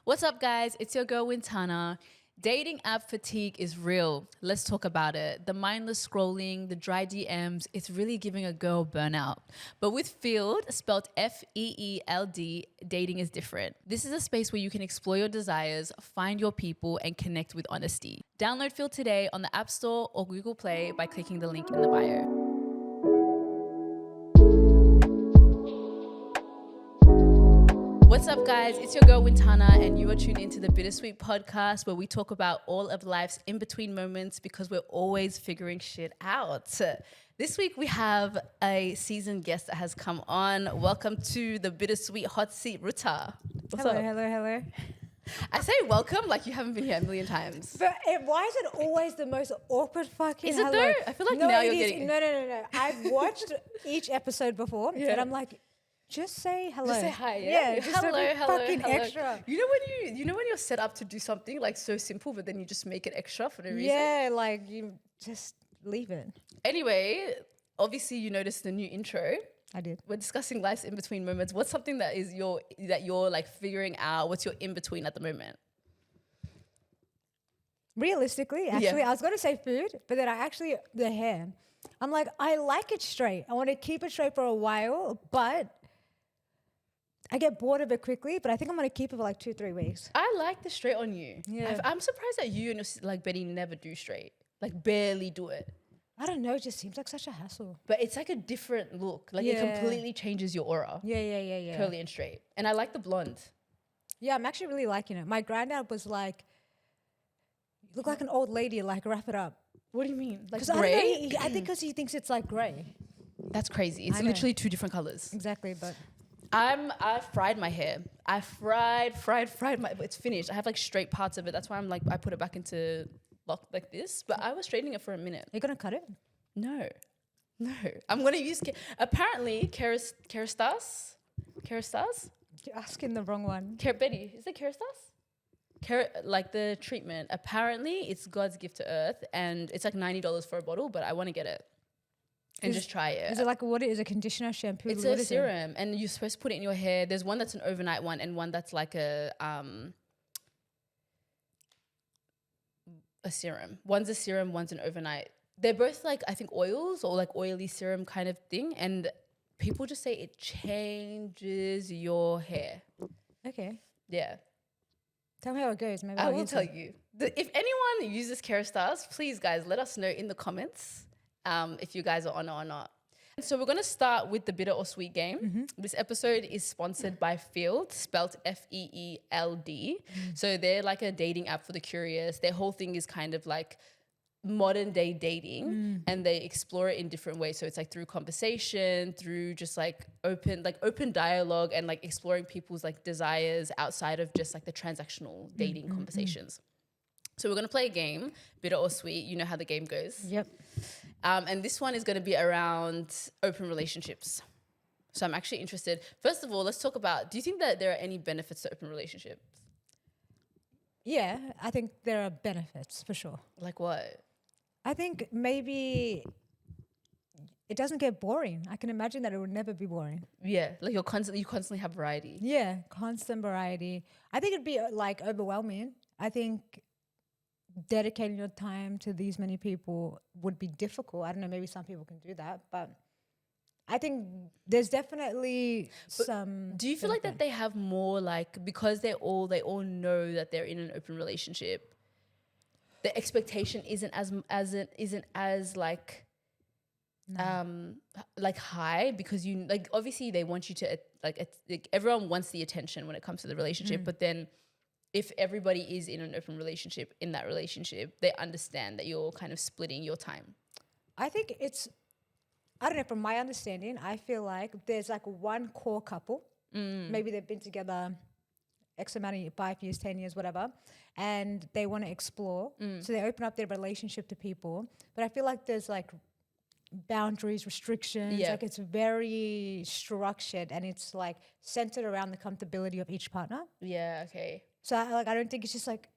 What's up, guys? It's your girl, Wintana. Dating app fatigue is real. Let's talk about it. The mindless scrolling, the dry DMs, it's really giving a girl burnout. But with Field, spelled Feeld, dating is different. This is a space where you can explore your desires, find your people, and connect with honesty. Download Field today on the App Store or Google Play by clicking the link in the bio. What's up, guys? It's your girl Wintana, and you are tuned into the Bittersweet podcast where we talk about all of life's in-between moments because we're always figuring shit out. This week we have a seasoned guest that has come on. Welcome to the Bittersweet hot seat, Ruta. What's up? Hello. I say welcome like you haven't been here a million times. But why is it always the most awkward fucking Is it hello? though? I feel like now you're getting... No. I've watched each episode before, and I'm like, just say hello. Just say hi, yeah? Just hello. fucking extra. You know when you're set up to do something like so simple, but then you just make it extra for no reason? Yeah, like you just leave it. Anyway, obviously you noticed the new intro. I did. We're discussing life's in-between moments. What's something that you're like figuring out? What's your in-between at the moment? Realistically, actually, I was going to say food, but then the hair. I'm like, I like it straight. I want to keep it straight for a while, but I get bored of it quickly, but I think I'm going to keep it for like 2-3 weeks. I like the straight on you. Yeah. I'm surprised that you and like Betty never do straight. Like barely do it. I don't know. It just seems like such a hassle. But it's like a different look. Like it completely changes your aura. Yeah. Curly and straight. And I like the blonde. Yeah, I'm actually really liking it. My granddad was like, you look like an old lady, like wrap it up. What do you mean? Like grey? I think because he thinks it's like grey. That's crazy. It's literally two different colors. Exactly, but... I fried my hair. I fried my... It's finished. I have like straight parts of it. That's why I'm like, I put it back into lock like this. But I was straightening it for a minute. You're going to cut it? No. I'm going to use... Apparently, Kerastase? You're asking the wrong one. Betty, is it Kerastase? Like the treatment. Apparently, it's God's gift to earth. And it's like $90 for a bottle, but I want to get it. And just try it. Is it like what? Is it conditioner, shampoo? It's a serum, and you're supposed to put it in your hair. There's one that's an overnight one, and one that's like a serum. One's a serum, one's an overnight. They're both like I think oils or like oily serum kind of thing, and people just say it changes your hair. Okay. Yeah. Tell me how it goes. Maybe I will tell you. If anyone uses Kerastase, please guys let us know in the comments. If you guys are on it or not. So we're going to start with the bitter or sweet game. Mm-hmm. This episode is sponsored by Field, spelled Feeld. So they're like a dating app for the curious. Their whole thing is kind of like modern day dating and they explore it in different ways. So it's like through conversation, through just like open dialogue and like exploring people's like desires outside of just like the transactional dating conversations. So we're going to play a game, bitter or sweet. You know how the game goes. Yep. And this one is going to be around open relationships. So I'm actually interested. First of all, let's talk about, do you think that there are any benefits to open relationships? Yeah, I think there are benefits for sure. Like what? I think maybe it doesn't get boring. I can imagine that it would never be boring. Yeah, like you constantly have variety. Yeah, constant variety. I think it'd be like overwhelming. I think dedicating your time to these many people would be difficult. I don't know, maybe some people can do that, but I think there's definitely some... Do you feel like that they have more like, because they all know that they're in an open relationship, the expectation isn't as like high because you like obviously they want you to like everyone wants the attention when it comes to the relationship, but then if everybody is in an open relationship, in that relationship, they understand that you're kind of splitting your time. I think I don't know, from my understanding, I feel like there's like one core couple. Maybe they've been together X amount of 5 years, 10 years, whatever, and they want to explore. So they open up their relationship to people. But I feel like there's like boundaries, restrictions. Like it's very structured and it's like centered around the comfortability of each partner. Yeah, okay. So I don't think it's just like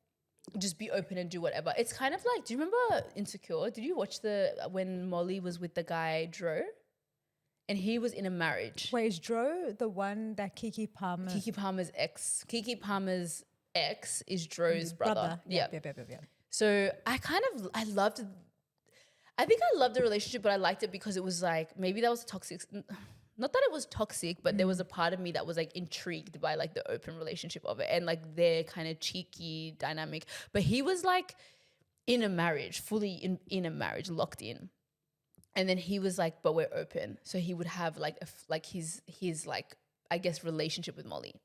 just be open and do whatever. It's kind of like, do you remember Insecure? Did you watch when Molly was with the guy Dro? And he was in a marriage. Wait, is Dro the one that Kiki Palmer's ex is Dro's brother. Yeah. Yeah. So I loved the relationship, but I liked it because it was like, maybe that was toxic. Not that it was toxic, but there was a part of me that was like intrigued by like the open relationship of it and like their kind of cheeky dynamic. But he was like in a marriage, fully in a marriage, locked in. And then he was like, but we're open. So he would have like his like, I guess, relationship with Molly.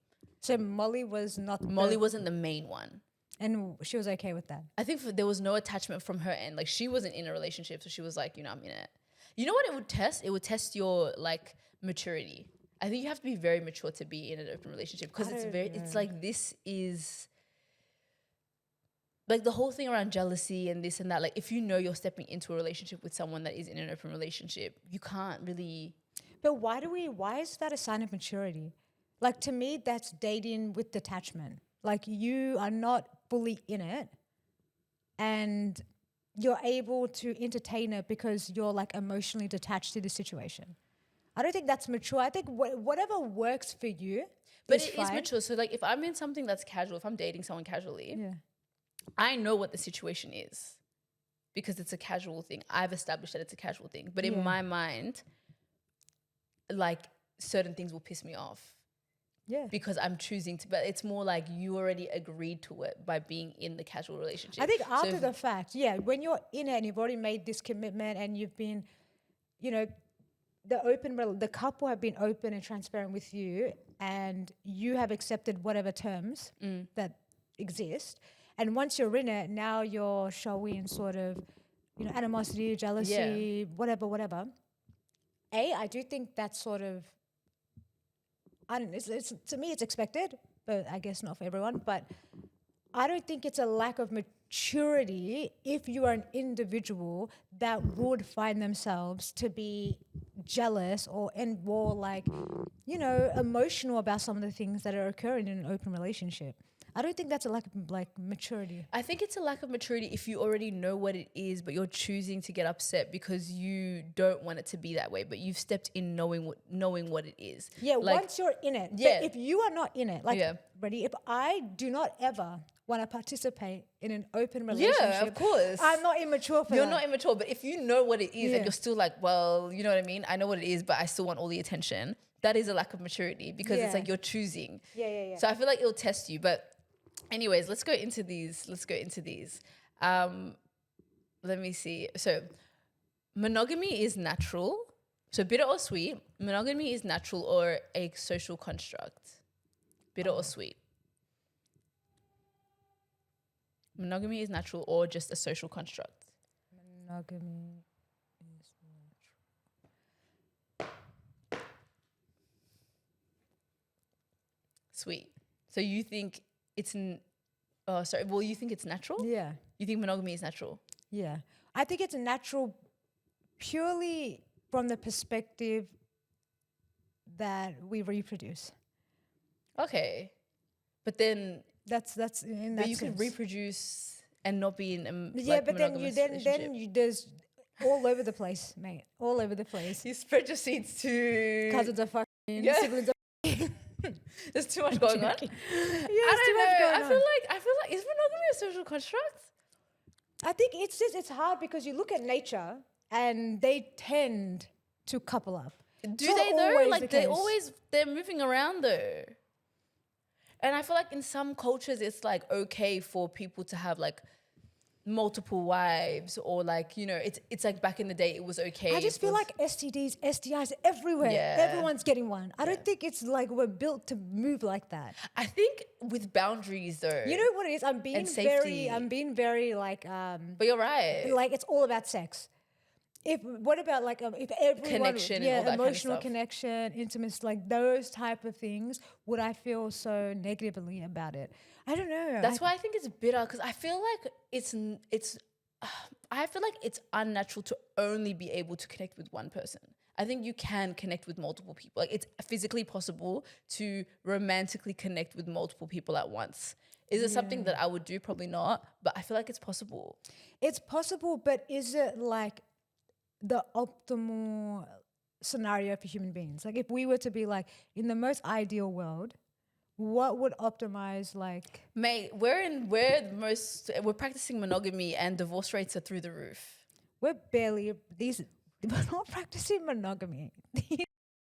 So Molly wasn't the main one. and she was okay with that. I think there was no attachment from her end. Like she wasn't in a relationship. So she was like, I'm in it. You know what it would test? It would test your like maturity. I think you have to be very mature to be in an open relationship because it's like, this is like the whole thing around jealousy and this and that. Like if you know you're stepping into a relationship with someone that is in an open relationship, you can't really. But why is that a sign of maturity? Like to me, that's dating with detachment. Like you are not fully in it and you're able to entertain it because you're like emotionally detached to the situation. I don't think that's mature. I think whatever works for you. But is it fine. is mature. So like if I'm in something that's casual, if I'm dating someone casually, Yeah. I know what the situation is because it's a casual thing. I've established that it's a casual thing. But in my mind, like certain things will piss me off. Yeah. Because I'm choosing to, but it's more like you already agreed to it by being in the casual relationship. I think after the fact, when you're in it and you've already made this commitment and you've been, the couple have been open and transparent with you and you have accepted whatever terms that exist. And once you're in it, now you're showing sort of, animosity, jealousy, whatever. I do think that's sort of, I don't know, it's to me it's expected, but I guess not for everyone. But I don't think it's a lack of maturity if you are an individual that would find themselves to be jealous and more like, emotional about some of the things that are occurring in an open relationship. I don't think that's a lack of like maturity. I think it's a lack of maturity if you already know what it is, but you're choosing to get upset because you don't want it to be that way, but you've stepped in knowing what it is. Yeah, like, once you're in it. Yeah. But if you are not in it, ready, if I do not ever want to participate in an open relationship, yeah, of course. I'm not immature for You're that. not immature, but if you know what it is and you're still like, well, you know what I mean? I know what it is, but I still want all the attention. That is a lack of maturity because it's like you're choosing. Yeah. So I feel like it'll test you, but anyways, let's go into these. Let me see. So monogamy is natural. So bitter or sweet, monogamy is natural or a social construct. Bitter or sweet. Monogamy is natural or just a social construct. Monogamy is natural. Sweet. So you think you think it's natural? Yeah. You think monogamy is natural? Yeah. I think it's natural purely from the perspective that we reproduce. Okay. But then That's in that but you sense. could reproduce and not be in a but then you there's all over the place, mate. All over the place. you spread your seeds to Cousins are fucking, siblings are There's too much going on. Yeah, I feel like is monogamy a social construct? I think it's hard because you look at nature and they tend to couple up. Do It's they not though? always Like the they're moving around though. And I feel like in some cultures it's like okay for people to have like multiple wives or like, it's like back in the day it was okay. I just feel like STDs, STIs everywhere. Yeah. Everyone's getting one. I don't think it's like we're built to move like that. I think with boundaries though. You know what it is? I'm being safety. very like But you're right. like it's all about sex. What about like if everyone Connection and all that kind of emotional stuff. connection, intimacy, like those type of things, would I feel so negatively about it? I don't know. That's why I think it's bitter because I feel like I feel like it's unnatural to only be able to connect with one person. I think you can connect with multiple people. Like it's physically possible to romantically connect with multiple people at once. Is it something that I would do? Probably not, but I feel like it's possible. It's possible, but is it like the optimal scenario for human beings? Like if we were to be like in the most ideal world, what would optimize like Mate, we're practicing monogamy and divorce rates are through the roof. we're not practicing monogamy.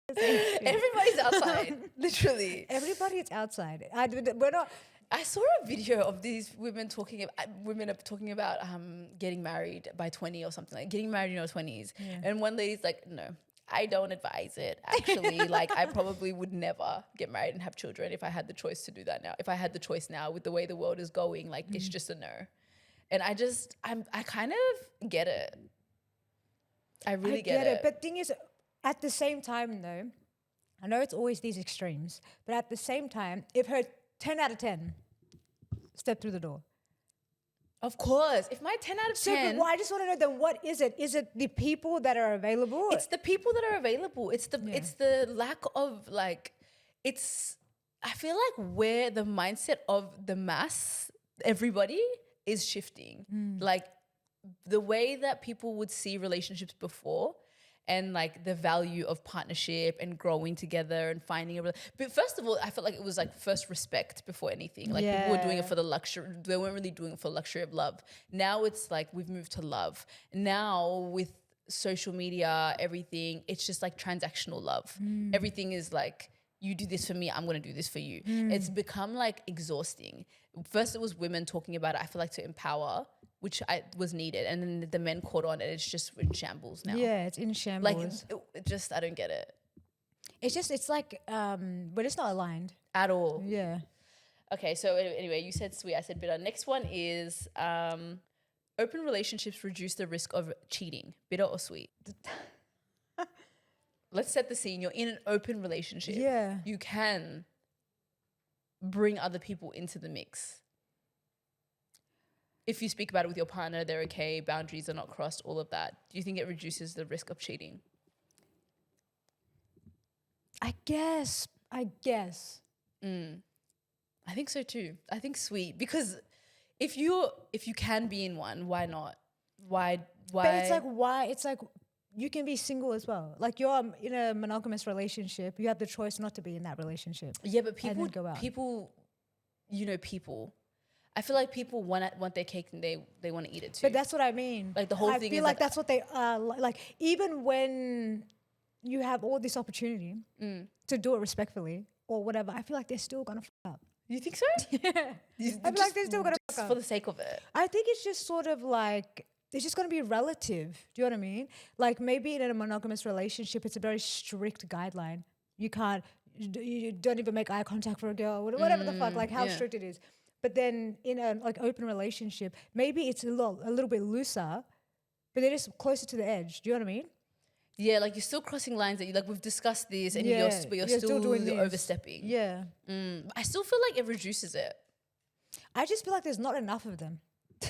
Everybody's outside, literally. Everybody is outside. We're not. I saw a video of these women talking about getting married by 20 or something, like getting married in your 20s. Yeah. And one lady's like, no, I don't advise it. Actually, like I probably would never get married and have children if I had the choice to do that now. If I had the choice now with the way the world is going, like it's just a no. And I kind of get it. I really get it. But thing is, at the same time though, I know it's always these extremes, but at the same time, if her 10 out of 10 step through the door. Of course. If my 10 out of 10... Well, I just want to know then what is it? Is it the people that are available? It's the people that are available. It's the lack of like... I feel like where the mindset of the mass, everybody, is shifting. Like the way that people would see relationships before and like the value of partnership and growing together and finding but first of all, I felt like it was like first respect before anything. Like people were doing it for the luxury. They weren't really doing it for the luxury of love. Now it's like we've moved to love. Now with social media, everything, it's just like transactional love. Everything is like, you do this for me, I'm going to do this for you. It's become like exhausting. First it was women talking about it, I feel like to empower, which was needed. And then the men caught on and it's just in shambles now. Yeah, it's in shambles. Like, it just, I don't get it. It's like, but it's not aligned. At all. Yeah. Okay, so anyway, you said sweet, I said bitter. Next one is open relationships reduce the risk of cheating. Bitter or sweet? Let's set the scene. You're in an open relationship. Yeah. You can bring other people into the mix. If you speak about it with your partner, they're okay, boundaries are not crossed, all of that. Do you think it reduces the risk of cheating? I guess. I think so too. I think sweet. Because if you can be in one, why not? Why? But it's like, why? It's like, you can be single as well. Like you're in a monogamous relationship, you have the choice not to be in that relationship. Yeah, but people, people. I feel like people want their cake and they want to eat it too. But that's what I mean. Like the whole thing is I feel like that's what they are. Like even when you have all this opportunity to do it respectfully or whatever, I feel like they're still gonna fuck up. You think so? Yeah. I feel like they're still gonna fuck up for the sake of it. I think it's just sort of like, it's just going to be relative. Do you know what I mean? Like maybe in a monogamous relationship, it's a very strict guideline. You don't even make eye contact for a girl, whatever the fuck, like how strict it is. But then in a like open relationship, maybe it's a little bit looser, but they're just closer to the edge. Do you know what I mean? Yeah, like you're still crossing lines that you like. We've discussed this, and you're still doing overstepping. Yeah. I still feel like it reduces it. I just feel like there's not enough of them.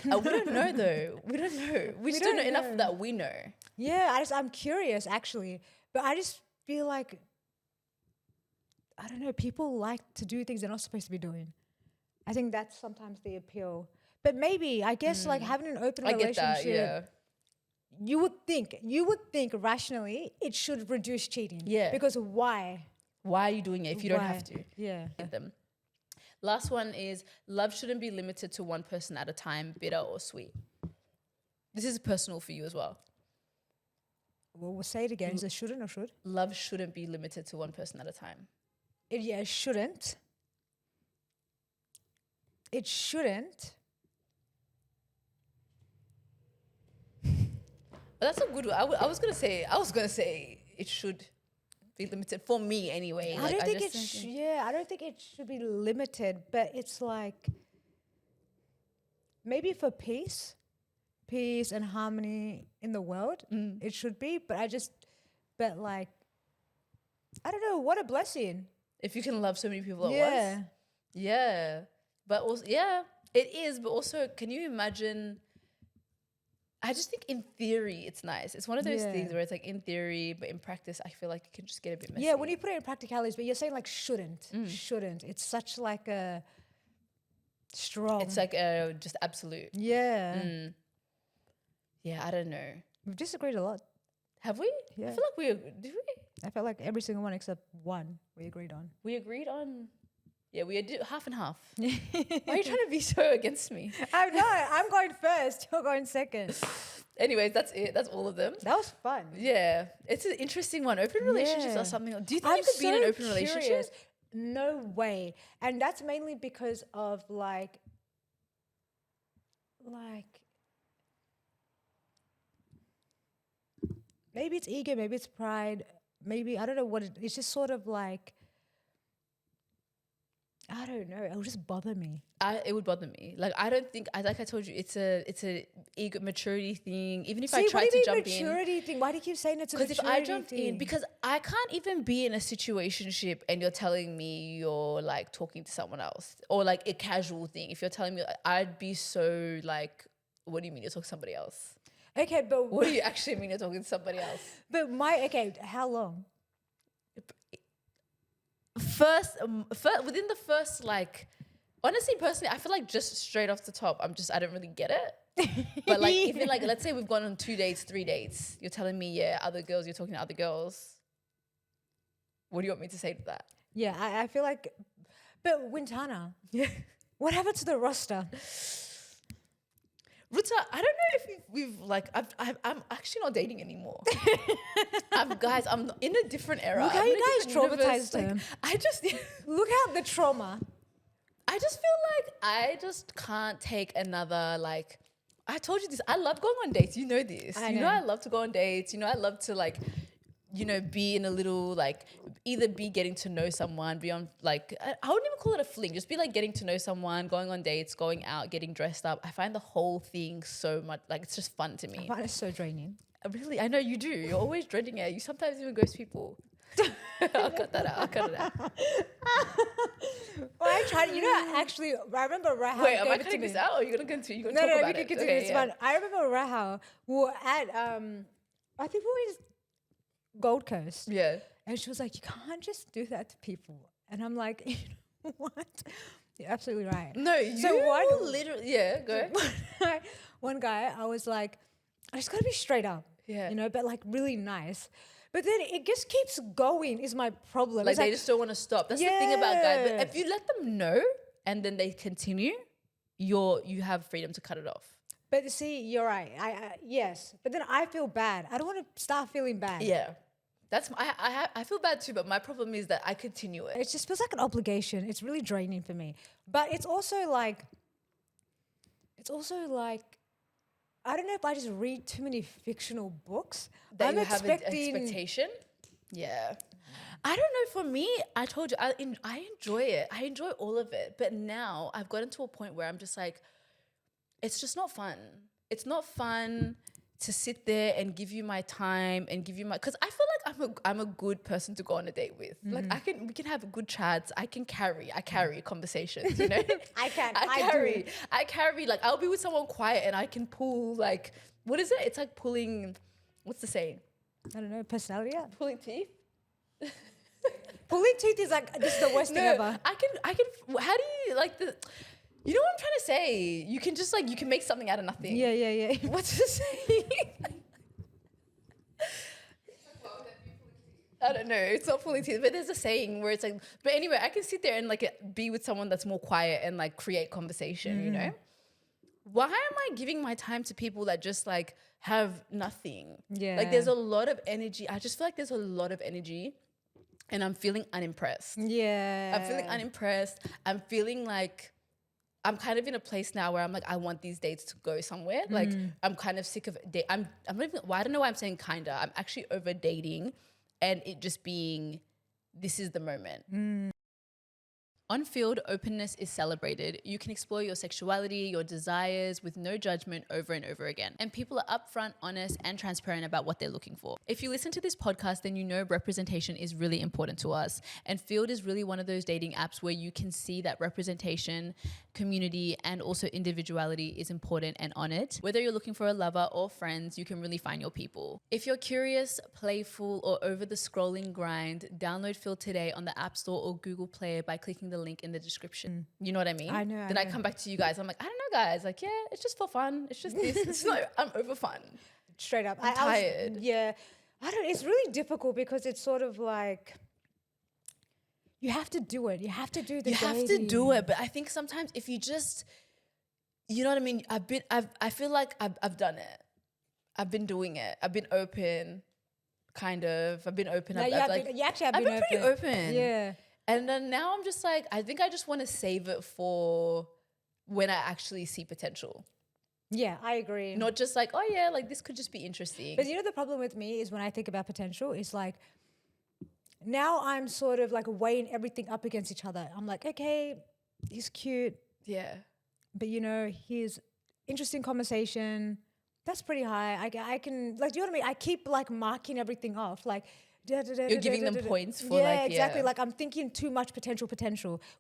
We don't know though. We don't know. We just don't know enough that we know. Yeah, I'm curious actually, but I just feel like, I don't know, people like to do things they're not supposed to be doing. I think that's sometimes the appeal. But maybe, I guess like having an open relationship, get that, yeah. you would think rationally it should reduce cheating. Yeah. Because why? Why are you doing it if you don't have to? Yeah. Get them. Last one is love shouldn't be limited to one person at a time, bitter or sweet. This is personal for you as well. Well, we'll say it again. Is it shouldn't or should? Love shouldn't be limited to one person at a time. It shouldn't. It shouldn't. But that's a good one. I was gonna say it should be limited for me anyway. I don't think it should be limited, but it's like maybe for peace and harmony in the world, it should be. But like, I don't know. What a blessing if you can love so many people at once. Yeah. But also, it is. But also, can you imagine? I just think in theory it's nice. It's one of those things where it's like in theory, but in practice I feel like it can just get a bit messy. Yeah, when you put it in practicalities, but you're saying like shouldn't. It's such like a strong. It's like just absolute. Yeah. Yeah, I don't know. We've disagreed a lot. Have we? Yeah. I feel like did we? I felt like every single one except one we agreed on. We agreed on Yeah, we do half and half. Why are you trying to be so against me? I'm not. I'm going first. You're going second. Anyways, that's it. That's all of them. That was fun. Yeah, it's an interesting one. Open relationships Yeah. are something. Do you think you could be in an open relationship? Curious. No way. And that's mainly because of like maybe it's ego, maybe it's pride, maybe I don't know what it's just sort of like I don't know. It would just bother me. It would bother me. Like I don't think. Like I told you, it's a ego maturity thing. Even if See, I what try do to you jump mean in, maturity thing? Why do you keep saying it's a because maturity if I jumped thing? in, because I can't even be in a situationship and you're telling me you're like talking to someone else or like a casual thing. If you're telling me, I'd be so like, what do you mean you're talking to somebody else? Okay, but What do you actually mean you're talking to somebody else? how long? First, within the first like, honestly, personally, I feel like just straight off the top, I don't really get it. But like, even like, let's say we've gone on 2 dates, 3 dates. You're telling me, yeah, other girls, you're talking to other girls. What do you want me to say to that? Yeah, I feel like, but Wintana, what happened to the roster? Ruta, I don't know if we've like, I'm actually not dating anymore. Guys, I'm in a different era. Look how I'm in you a guys different traumatized universe. him. I just, Look at the trauma. I just feel like I just can't take another like. I told you this. I love going on dates. You know this. I You know know. I love to go on dates. You know I love to like, be in a little like either be getting to know someone, be on like I wouldn't even call it a fling. Just be like getting to know someone, going on dates, going out, getting dressed up. I find the whole thing so much like it's just fun to me. Mine is so draining. Really, I know you do. You're always dreading it. You sometimes even ghost people. I'll cut that out. I'll cut it out. Well, I tried. Actually, I remember Rahal. Wait, am I gave it to cutting me. this out or are you gonna continue? You're No, gonna talk no, about we can it? continue. Okay, It's yeah. fun. I remember Rahal. We were at I think we were Gold Coast. Yeah. And she was like, "You can't just do that to people." And I'm like, "You know what? You're absolutely right." No, you So what- literally, yeah, go. One guy, I was like, "I just gotta be straight up." Yeah. But like really nice. But then it just keeps going. Is my problem. Like It's they just don't want to stop. That's the thing about guys. But Yeah. if you let them know and then they continue, you have freedom to cut it off. But see, you're right. Yes, but then I feel bad. I don't want to start feeling bad. Yeah. I feel bad too, but my problem is that I continue it. It just feels like an obligation. It's really draining for me. But it's also like I don't know if I just read too many fictional books. That I'm you have an expecting expectation. Yeah. I don't know. For me, I told you, I enjoy it. I enjoy all of it. But now I've gotten to a point where I'm just like, it's just not fun. It's not fun to sit there and give you my time and give you my, because I feel like I'm a good person to go on a date with. Like we can have good chats. I carry conversations, you know? I carry, like I'll be with someone quiet and I can pull like, what is it? It's like pulling, what's the saying? I don't know, personality. Yeah. Pulling teeth? Pulling teeth is like this is the worst thing ever. I can, how do you like you know what I'm trying to say? You can just like, you can make something out of nothing. Yeah. What's the saying? I don't know. It's not pulling teeth, but there's a saying where it's like, but anyway, I can sit there and like be with someone that's more quiet and like create conversation, you know? Why am I giving my time to people that just like have nothing? Yeah. Like there's a lot of energy. I just feel like there's a lot of energy and I'm feeling unimpressed. Yeah. I'm feeling unimpressed. I'm feeling like I'm kind of in a place now where I'm like, I want these dates to go somewhere. Like I'm kind of sick of I'm not even, well, I don't know why I'm saying kinda. I'm actually over dating and it just being, this is the moment. On-field openness is celebrated. You can explore your sexuality, your desires with no judgment over and over again. And people are upfront, honest, and transparent about what they're looking for. If you listen to this podcast, then you know representation is really important to us. And Field is really one of those dating apps where you can see that representation, community, and also individuality is important and honored. Whether you're looking for a lover or friends, you can really find your people. If you're curious, playful, or over the scrolling grind, download Field today on the App Store or Google Play by clicking the link in the description. You know what I mean? I know. Then I come back to you guys. I'm like, I don't know, guys. Like, yeah, it's just for fun. It's just this. It's not, I'm over fun. Straight up. I'm tired. Yeah. It's really difficult because it's sort of like, You have to do it. You have to do the You have to do it. But I think sometimes if you just, you know what I mean? I feel like I've done it. I've been doing it. I've been open, kind of. I've been open. No, I've you actually have I've been pretty open. Yeah. And then now I'm just like, I think I just want to save it for when I actually see potential. Yeah, I agree. Not just like, oh yeah, like this could just be interesting. But you know the problem with me is when I think about potential, is like now I'm sort of like weighing everything up against each other. I'm like, okay, he's cute, Yeah. but you know, he's interesting conversation. That's pretty high. I can like, do you know what I mean? I keep like marking everything off, like. You're giving them points for yeah, exactly. Like I'm thinking too much potential,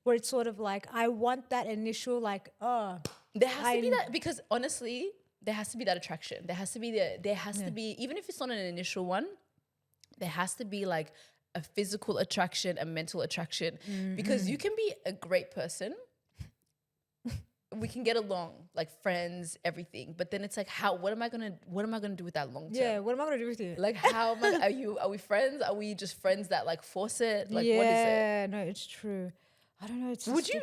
where it's sort of like I want that initial like, oh. There has to be that, because honestly, there has to be that attraction. There has to be to be, even if it's not an initial one, there has to be like a physical attraction, a mental attraction, because you can be a great person. We can get along like friends, everything, but then it's like, what am I gonna do with that long term? Yeah, what am I gonna do with you? Like, how am I, are we friends? Are we just friends that like force it? Like, what is it? Yeah, no, it's true. I don't know. It's Would you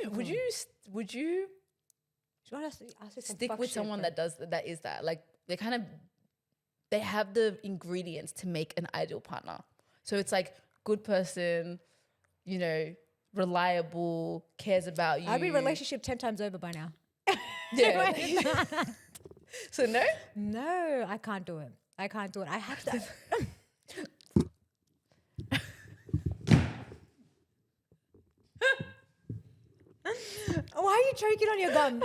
stick with someone that is that? Like, they have the ingredients to make an ideal partner. So it's like good person, you know, reliable, cares about you. I'd be relationship 10 times over by now. Yeah. So no? No, I can't do it. I have to. Why are you choking on your gum?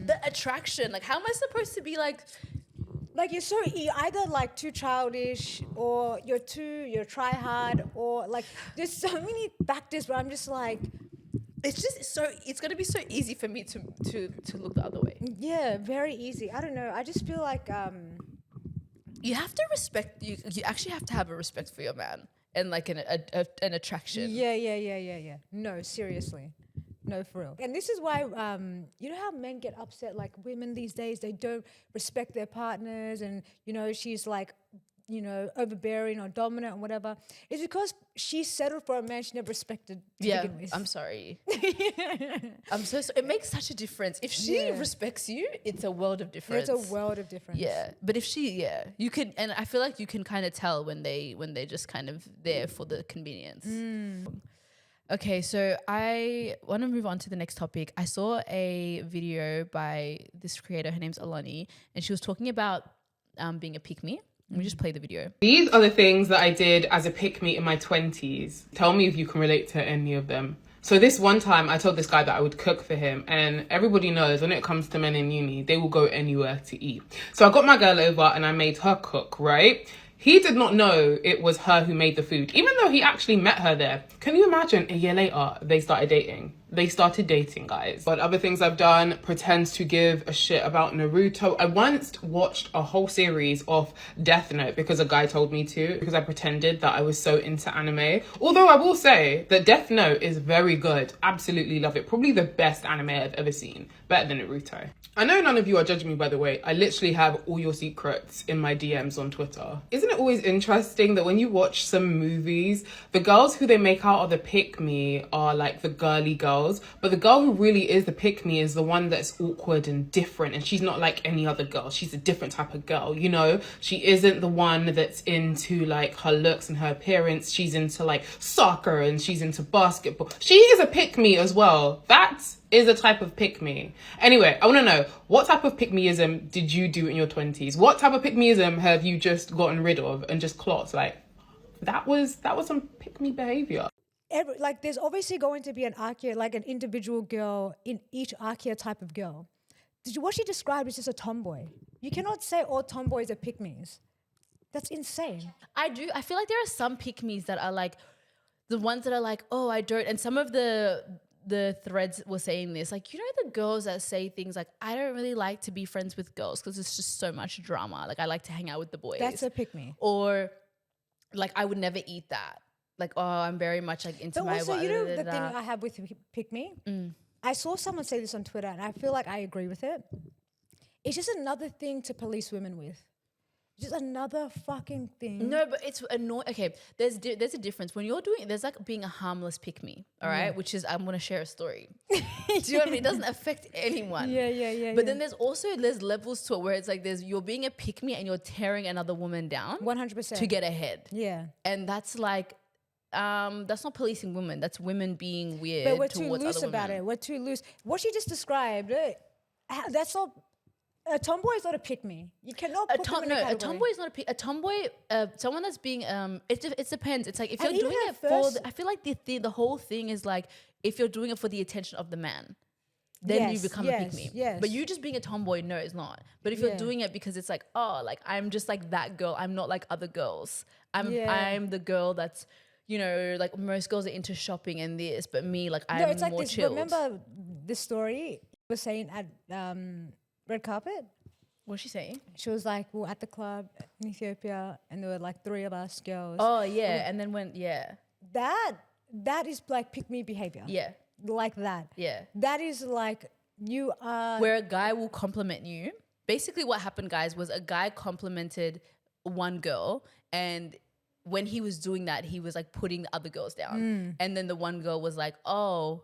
The attraction. Like, how am I supposed to be like you're either like too childish, or you're try hard, or like there's so many factors where I'm just like, it's gonna be so easy for me to look the other way. Yeah, very easy. I don't know. I just feel like you have to respect, you actually have to have a respect for your man and like an attraction. Yeah. No, seriously. No, for real. And this is why, you know how men get upset, like women these days, they don't respect their partners, and, you know, she's like, you know, overbearing or dominant or whatever. It's because she settled for a man she never respected to begin with. I'm sorry. It makes such a difference. If she respects you, it's a world of difference. It's a world of difference. Yeah. But if you can, and I feel like you can kind of tell when they're just kind of there for the convenience. Okay, so I want to move on to the next topic. I saw a video by this creator. Her name's Alani, and she was talking about being a pick-me. Let me just play the video. These are the things that I did as a pick-me in my 20s. Tell me if you can relate to any of them. So this one time I told this guy that I would cook for him, and everybody knows when it comes to men in uni, they will go anywhere to eat. So I got my girl over and I made her cook, right? He did not know it was her who made the food, even though he actually met her there. Can you imagine, a year later, they started dating? They started dating, guys. But other things I've done, pretend to give a shit about Naruto. I once watched a whole series of Death Note because a guy told me to, because I pretended that I was so into anime. Although I will say that Death Note is very good. Absolutely love it. Probably the best anime I've ever seen. Better than Naruto. I know none of you are judging me, by the way. I literally have all your secrets in my DMs on Twitter. Isn't it always interesting that when you watch some movies, the girls who they make out are the pick-me are like the girly girls, but the girl who really is the pick-me is the one that's awkward and different, and she's not like any other girl. She's a different type of girl, you know? She isn't the one that's into like her looks and her appearance. She's into like soccer and she's into basketball. She is a pick-me as well. That's is a type of pick-me. Anyway, I want to know, what type of pick-meism did you do in your 20s? What type of pick-meism have you just gotten rid of and just clocked? Like, that was some pick-me behavior. Like, there's obviously going to be an individual girl in each archetype of girl. What she described is just a tomboy. You cannot say all tomboys are pick-me's. That's insane. I feel like there are some pick-me's that are like, the ones that are like, oh, I don't, and some of the threads were saying this, like, you know, the girls that say things like, I don't really like to be friends with girls because it's just so much drama. Like, I like to hang out with the boys. That's a pick-me. Or like, I would never eat that. Like, oh, I'm very much like into my... But also, you know, the thing I have with pick-me? I saw someone say this on Twitter and I feel like I agree with it. It's just another thing to police women with. Just another fucking thing. No, but it's annoying. Okay, there's a difference when you're doing. There's like being a harmless pick me, all right. Which is I'm gonna share a story. Do you know what I mean? It doesn't affect anyone. Yeah. But then there's levels to it where it's like you're being a pick me and you're tearing another woman down 100% to get ahead. Yeah. And that's like, that's not policing women. That's women being weird. But we're too towards loose other about women. it. We're too loose. What she just described, that's not. A tomboy is not a pick me. You cannot put them in a category. A tomboy is not a pick. A tomboy, someone that's being it depends. It's like if you're And even doing at it for. first- I feel like the whole thing is like if you're doing it for the attention of the man, then you become a pick me. Yes. But you just being a tomboy, no, it's not. But if you're Yeah. doing it because it's like, oh, like I'm just like that girl. I'm not like other girls. Yeah. I'm the girl that's, you know, like most girls are into shopping and this, but me, like I'm No, it's like more this. chilled. Remember this story I was saying at red carpet? What's she saying? She was like, we were at the club in Ethiopia and there were like 3 of us girls. Oh yeah, and then That is like pick me behavior. yeah, Like that. yeah. That is like you are. Where a guy will compliment you. Basically what happened, guys, was a guy complimented one girl, and when he was doing that, he was like putting the other girls down. And then the one girl was like, oh,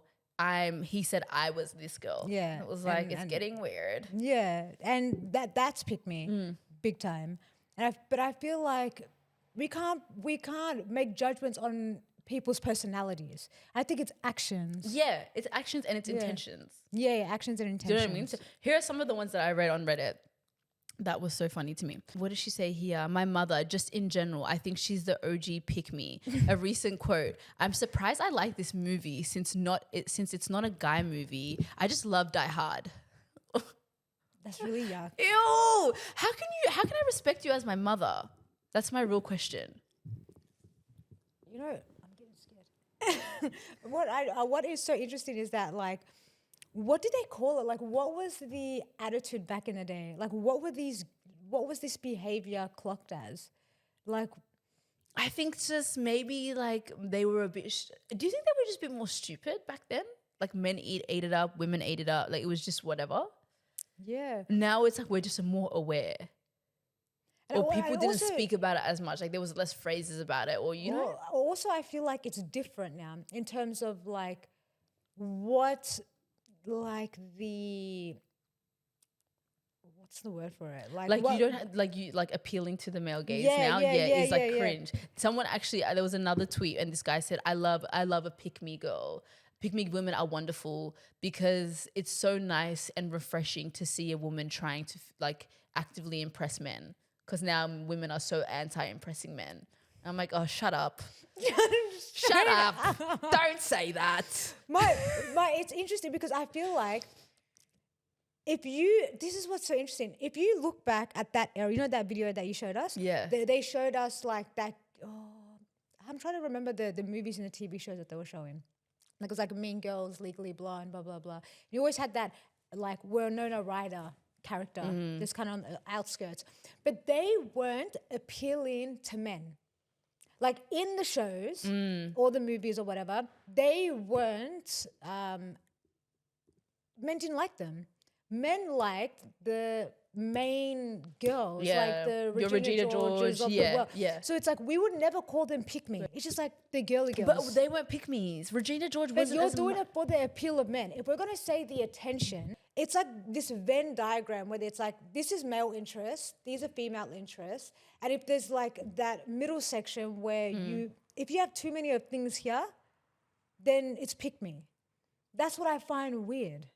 he said I was this girl. Yeah. And it was like, it's getting weird. Yeah, and that's pick me big time. But I feel like we can't make judgments on people's personalities. I think it's actions. Yeah, it's actions and it's intentions. Yeah, actions and Do you intentions. know what I mean? So here are some of the ones that I read on Reddit. That was so funny to me. What did she say here? My mother, just in general, I think she's the OG pick me. A recent quote. I'm surprised I like this movie since it's not a guy movie. I just love Die Hard. That's really yuck. Ew! How can I respect you as my mother? That's my real question. You know, I'm getting scared. What is so interesting is that like, what did they call it? Like, what was the attitude back in the day? Like, what was this behavior clocked as? Like, I think just maybe like they were a bit. Do you think they were just a bit more stupid back then? Like men ate it up, women ate it up. Like it was just whatever. yeah. Now it's like we're just more aware. Or people didn't also- speak about it as much. Like there was less phrases about it, or you know. Well, also, I feel like it's different now in terms of like what, like the, what's the word for it? Like what, you don't have, like you like appealing to the male gaze Yeah, now. yeah, Yeah, yeah, it's like yeah, yeah. cringe. Someone actually there was another tweet and this guy said, I love a pick me girl. Pick me women are wonderful because it's so nice and refreshing to see a woman trying to like actively impress men. Because now women are so anti-impressing men. And I'm like, oh, shut up. Shut up. Don't say that. It's interesting because I feel like this is what's so interesting. If you look back at that era, you know that video that you showed us? Yeah. They showed us like that. I'm trying to remember the movies and the TV shows that they were showing. Like it was like Mean Girls, Legally Blonde, blah, blah, blah. You always had that like Winona Ryder character, just kind of on the outskirts. But they weren't appealing to men. Like in the shows or the movies or whatever, they weren't, men didn't like them. Men liked the main girls, like the Your Regina Georges of the world. yeah. So it's like we would never call them pick me. It's just like the girly girls. But they weren't pick me's. Regina George But wasn't you're as doing it for the appeal of men. If we're going to say the attention, it's like this Venn diagram where it's like, this is male interest, these are female interests. And if there's like that middle section where if you have too many of things here, then it's pick me. That's what I find weird.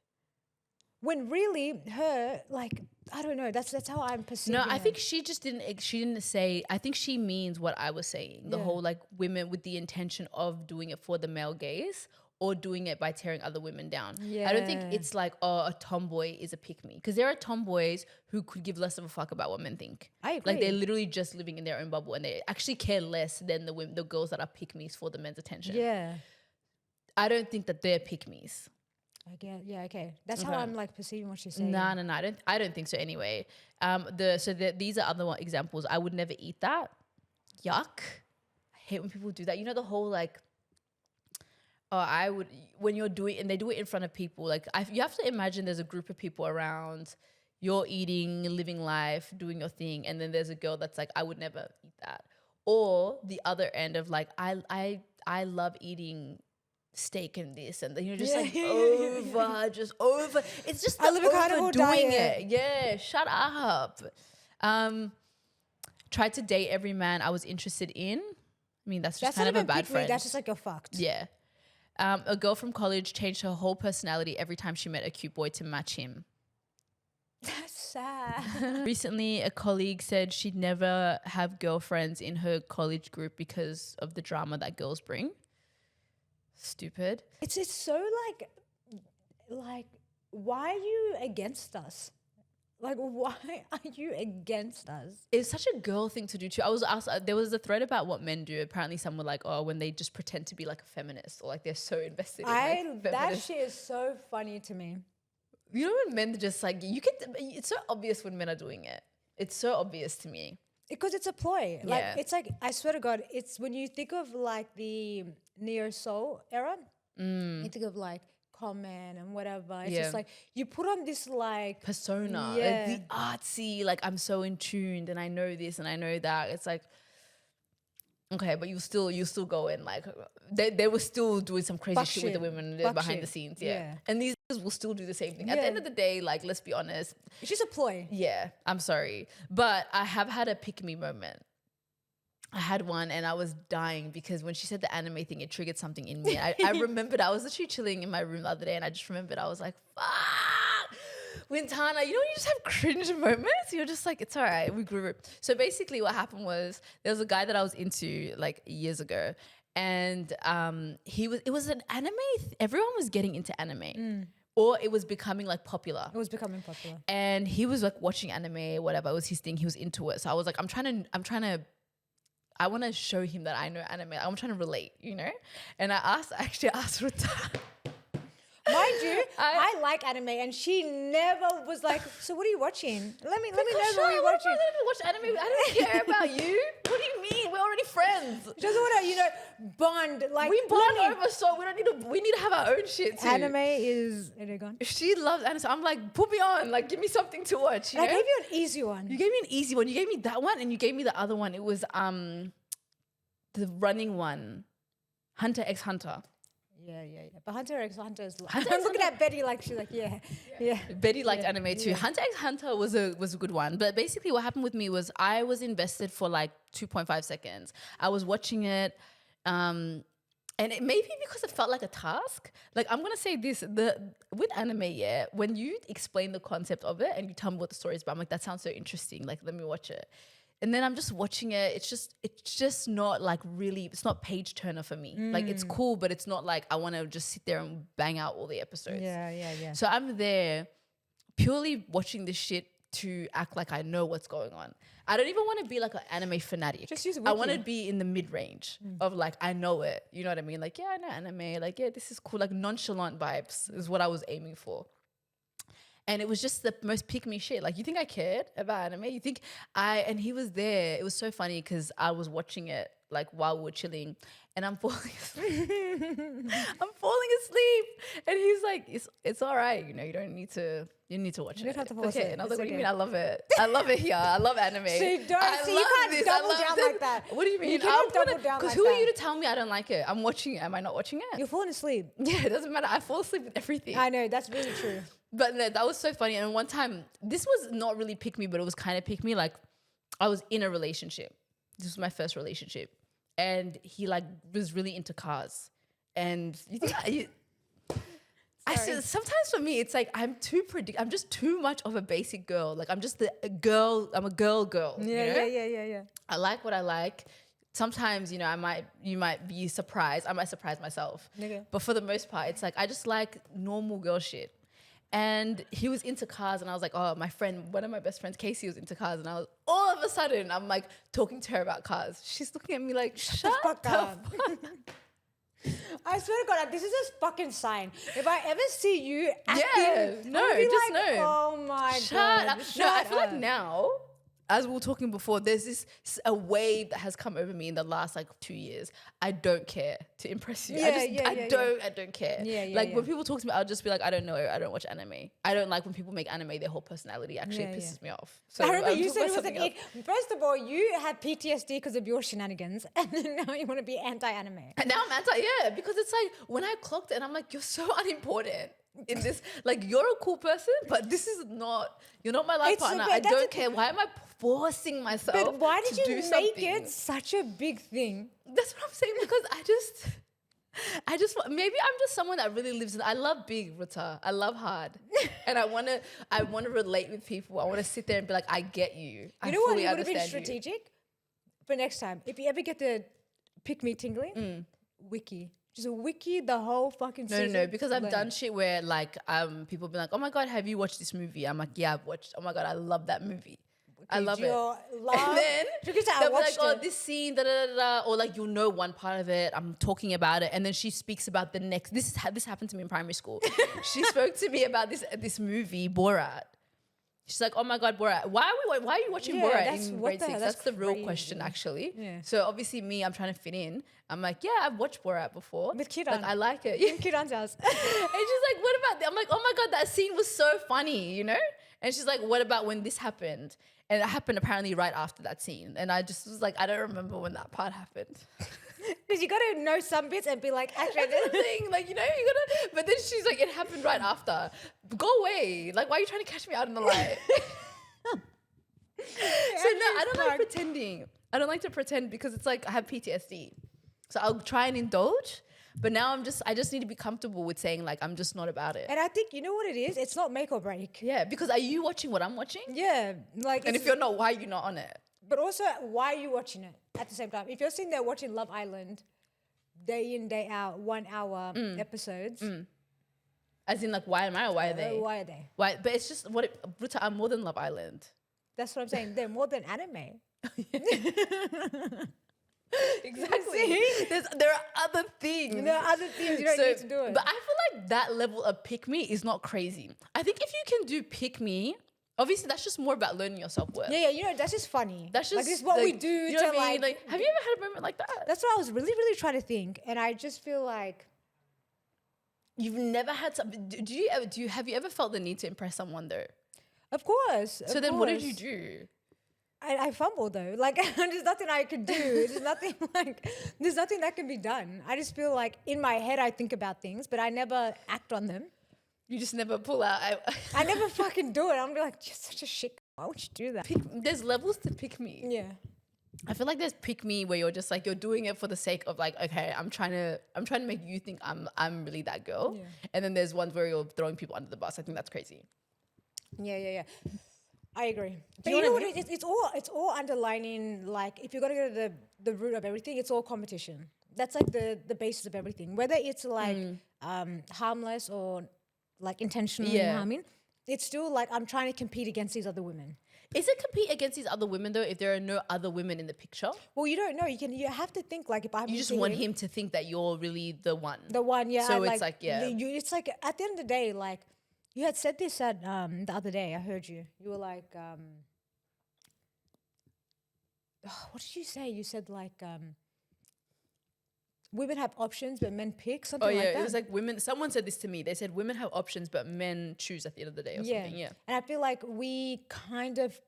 When really her, like, I don't know, that's how I'm perceiving No, I it. think she didn't say, I think she means what I was saying. The whole like women with the intention of doing it for the male gaze or doing it by tearing other women down. I don't think Yeah. it's like, oh, a tomboy is a pick me. Because there are tomboys who could give less of a fuck about what men think. I agree. Like they're literally just living in their own bubble and they actually care less than the girls that are pick me's for the men's attention. Yeah. I don't think that they're pick me's. I get, yeah, okay. That's how I'm like perceiving what she's saying. No. I don't think so anyway. These are other examples. I would never eat that. Yuck. I hate when people do that. You know the whole like, oh, I would, when you're doing, and they do it in front of people. Like you have to imagine there's a group of people around, you're eating, living life, doing your thing, and then there's a girl that's like, I would never eat that. Or the other end of like, I love eating steak and this, and then you're just just over. It's just I live a carnivore overdoing diet. it. Yeah, shut up. Tried to date every man I was interested in. I mean, that's just kind of a bad friend. That's just like you're fucked. Yeah. A girl from college changed her whole personality every time she met a cute boy to match him. That's sad. Recently, a colleague said she'd never have girlfriends in her college group because of the drama that girls bring. Stupid. It's so like, why are you against us? Like, why are you against us? It's such a girl thing to do too. I was asked, there was a thread about what men do. Apparently some were like, oh, when they just pretend to be like a feminist, or like they're so invested in like That feminist. shit is so funny to me. You know when men just like, it's so obvious when men are doing it. It's so obvious to me. Because it's a ploy. Like, Yeah. it's like, I swear to God, it's when you think of like the neo soul era, you think of like Common and whatever. It's Yeah. just like, you put on this like Persona, Yeah. like the artsy, like I'm so in tuned and I know this and I know that. It's like, okay, but you still go in like they were still doing some crazy Fuck shit with the shit. women Fuck behind the shit. scenes, yeah. Yeah. And these guys will still do the same thing. At the Yeah. end of the day, like let's be honest, it's just a ploy. yeah, I'm sorry, but I have had a pick me moment. I had one and I was dying because when she said the anime thing, it triggered something in me. I remembered I was literally chilling in my room the other day and I just remembered I was like, fuck. Wintana, you know when you just have cringe moments? You're just like, it's all right, we grew up. So basically what happened was there was a guy that I was into like years ago and it was an anime, everyone was getting into anime. Or it was becoming like popular. It was becoming popular. And he was like watching anime, whatever, it was his thing, he was into it. So I was like, I want to show him that I know anime. I'm trying to relate, you know? And I actually asked Ruta. Mind you, I like anime, and she never was like, so what are you watching? Let me know what you're watching. I don't watch anime. I don't care about you. What do you mean? We're already friends. She doesn't want to, bond. Like, We bond bloody- over, so we need to have our own shit too. Anime is, gone. She loves anime. So I'm like, put me on. Like, give me something to watch. You I know? gave you an easy one. You gave me an easy one. You gave me that one, and you gave me the other one. It was the running one, Hunter x Hunter. Yeah. But Hunter x Hunter is like, Hunter I'm x looking at Betty like she's like, yeah. Betty liked anime too. Hunter x Hunter was a good one. But basically what happened with me was I was invested for like 2.5 seconds. I was watching it. And it maybe because it felt like a task. Like I'm gonna say this, with anime, yeah, when you explain the concept of it and you tell me what the story is about, I'm like, that sounds so interesting. Like, let me watch it. And then I'm just watching it. It's just not like really, it's not page turner for me. Like it's cool, but it's not like I want to just sit there and bang out all the episodes. Yeah. So I'm there purely watching this shit to act like I know what's going on. I don't even want to be like an anime fanatic. Just use I want to Wiki. be in the mid-range of like, I know it. You know what I mean? Like, yeah, I know anime. Like, yeah, this is cool. Like nonchalant vibes is what I was aiming for. And it was just the most pick-me shit. Like, you think I cared about anime? You think and he was there. It was so funny because I was watching it like while we were chilling and I'm falling asleep. I'm falling asleep. And he's like, it's all right. You know, you need to watch You it. don't have to fall Okay. asleep. And I was like, It's what do you okay. mean? I love it. I love it here. I love anime. So you don't- I so you love can't this. I double love down this. like that. What do you mean? You cannot double down Because like who are that. you to tell me I don't like it? I'm watching it. Am I not watching it? You're falling asleep. Yeah, it doesn't matter. I fall asleep with everything. I know, that's really true. But no, that was so funny. And one time, this was not really pick me, but it was kind of pick me. Like, I was in a relationship. This was my first relationship, and he like was really into cars. And you think I said sometimes for me, it's like I'm just too much of a basic girl. Like I'm just a girl. I'm a girl. Yeah, you know? yeah. I like what I like. Sometimes, you know, you might be surprised. I might surprise myself. Okay. But for the most part, it's like I just like normal girl shit. And he was into cars, and I was like, oh, one of my best friends, Casey, was into cars, and I was all of a sudden, I'm like talking to her about cars. She's looking at me like, shut the fuck up. I swear to God, this is a fucking sign. If I ever see you acting, Yeah, no, I'm gonna be just like, no. oh my Shut God. up. Shut No, I feel up. like now, as we were talking before, there's a wave that has come over me in the last like 2 years. I don't care to impress you. I don't care. When people talk to me, I'll just be like, I don't know. I don't watch anime. I don't like when people make anime their whole personality. Actually, it pisses me off. So I remember you said it was something else. first of all, you had PTSD because of your shenanigans, and then now you want to be anti-anime. And now I'm because it's like when I clocked it and I'm like, you're so unimportant in this. Like, you're a cool person, but you're not my life partner. I don't care. Why am I forcing myself But why did you do make something? it such a big thing? That's what I'm saying, because I just maybe I'm just someone that really lives in. I love big, Ruta. I love hard, and I want to relate with people. I want to sit there and be like, I get you. You know what? It would have been strategic for next time. If you ever get the pick me tingling, wiki. Just wiki the whole fucking season. No, because I've done shit where like people be like, oh my God, have you watched this movie? I'm like, yeah, I've watched. Oh my God, I love that movie. I love it. And then they'll be like, oh, this scene, da da da da, or like you'll know one part of it. I'm talking about it, and then she speaks about the next. This happened to me in primary school. She spoke to me about this movie, Borat. She's like, oh my God, Borat. Why are you watching Borat in grade 6? That's the real question, actually. Yeah. So obviously me, I'm trying to fit in. I'm like, yeah, I've watched Borat before. With Kiran. Like, I like it. Yeah. In Kiran's house. And she's like, what about that? I'm like, oh my God, that scene was so funny, you know? And she's like, what about when this happened? And it happened apparently right after that scene. And I just was like, I don't remember when that part happened. Because you got to know some bits and be like, actually, That's the thing. Like, you know, you gotta. But then she's like, it happened right after. Go away. Like, why are you trying to catch me out in the light? So no, I don't like pretending. I don't like to pretend because it's like I have PTSD. So I'll try and indulge. But now I just need to be comfortable with saying like, I'm just not about it. And I think, you know what it is? It's not make or break. Yeah, because are you watching what I'm watching? Yeah. And if you're not, why are you not on it? But also, why are you watching it at the same time? If you're sitting there watching Love Island, day in, day out, 1 hour episodes. As in like, why am I or why are they? Why are they? Why? But it's just, Ruta, I'm more than Love Island. That's what I'm saying. They're more than anime. Exactly. There are other things. There are other things you don't need to do it. But I feel like that level of pick me is not crazy. I think if you can do pick me, obviously that's just more about learning your self-worth. Yeah, you know, that's just funny. That's just like, this is what like, we do you know to what I mean? like. Have you ever had a moment like that? That's what I was really, really trying to think, and I just feel like You've never had something. Have you ever felt the need to impress someone though? of course. So then, what did you do? I fumbled though. Like there's nothing I could do. There's nothing that can be done. I just feel like in my head I think about things, but I never act on them. You just never pull out. I never fucking do it. I'm like, you're such a shit. Why would you do that? There's levels to pick me. Yeah. I feel like there's pick me where you're just like, you're doing it for the sake of like, okay, I'm trying to make you think I'm really that girl. Yeah. And then there's ones where you're throwing people under the bus. I think that's crazy. Yeah. I agree. But you know what? It's all underlining. Like, if you're gonna go to the root of everything, it's all competition. That's like the basis of everything. Whether it's like harmless or like intentionally harming, it's still like I'm trying to compete against these other women. Is it compete against these other women though if there are no other women in the picture? Well, you don't know. You have to think like if I'm. You just want him to think that you're really the one. The one, yeah. So it's like it's like at the end of the day, like you had said this at the other day. I heard you. You were like, what did you say? You said like women have options, but men pick something like that. It was like women. Someone said this to me. They said women have options, but men choose at the end of the day or something. Yeah. And I feel like we kind of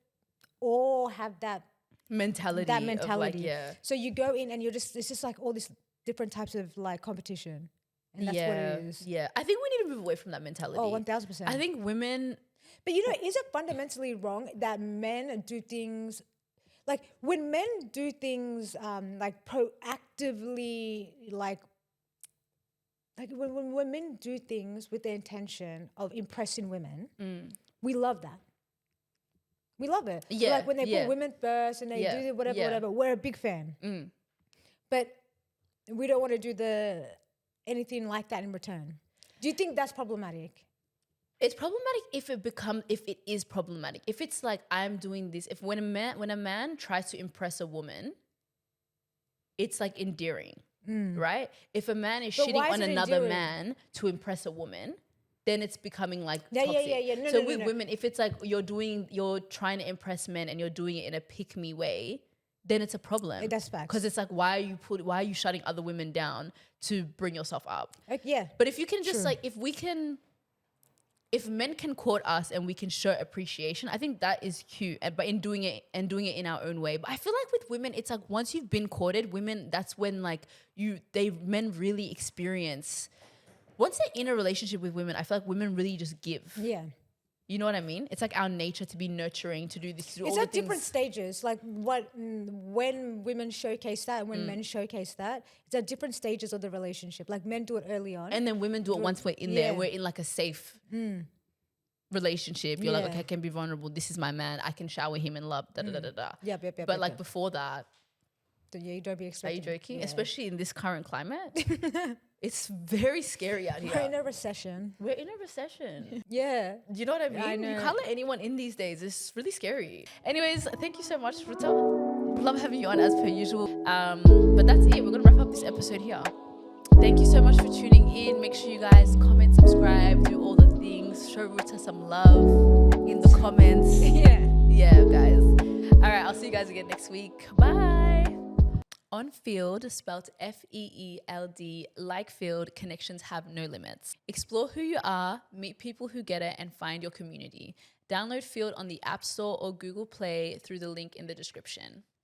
all have that mentality. Of like, So you go in and it's just like all these different types of like competition. And that's what it is. Yeah. I think we need to move away from that mentality. Oh, 1000%. I think women. But you know, is it fundamentally wrong that men do things like when men do things like proactively, like when men do things with the intention of impressing women, we love that. We love it. Yeah. Like when they put women first and they do whatever, we're a big fan. But we don't want to do anything like that in return. Do you think that's problematic? It's problematic if it is problematic. If it's like I'm doing this, when a man tries to impress a woman, it's like endearing, right? If a man is shitting on another man to impress a woman, then it's becoming like Yeah, toxic. yeah. No, so no, with no. women, if it's like you're trying to impress men and you're doing it in a pick me way, then it's a problem. That's facts. Because it's like, why are you shutting other women down to bring yourself up? Yeah. But if you can just True. like, if men can court us and we can show appreciation, I think that is cute. But in doing it in our own way. But I feel like with women, it's like once you've been courted, women, that's when like men really experience. Once they're in a relationship with women, I feel like women really just give. Yeah. You know what I mean? It's like our nature to be nurturing, to do this, to do It's all at the different things. stages. Like when women showcase that and when men showcase that, it's at different stages of the relationship. Like men do it early on. And then women do it once we're in there. Yeah. We're in like a safe relationship. You're like, Yeah. okay, I can be vulnerable. This is my man. I can shower him in love. Da da da da da. Yep. But like before that, Yeah, you don't be are you expecting. joking? Yeah. Especially in this current climate, it's very scary out We're here. in a recession. We're in a recession. Yeah. Do you know what I mean? I You know. can't let anyone in these days. It's really scary. Anyways, thank you so much, Ruta. Love having you on as per usual. But that's it. We're gonna wrap up this episode here. Thank you so much for tuning in. Make sure you guys comment, subscribe, do all the things. Show Ruta some love in the comments. Yeah, guys. All right, I'll see you guys again next week. Bye. On Field, spelled F-E-E-L-D, like Field, connections have no limits. Explore who you are, meet people who get it, and find your community. Download Field on the App Store or Google Play through the link in the description.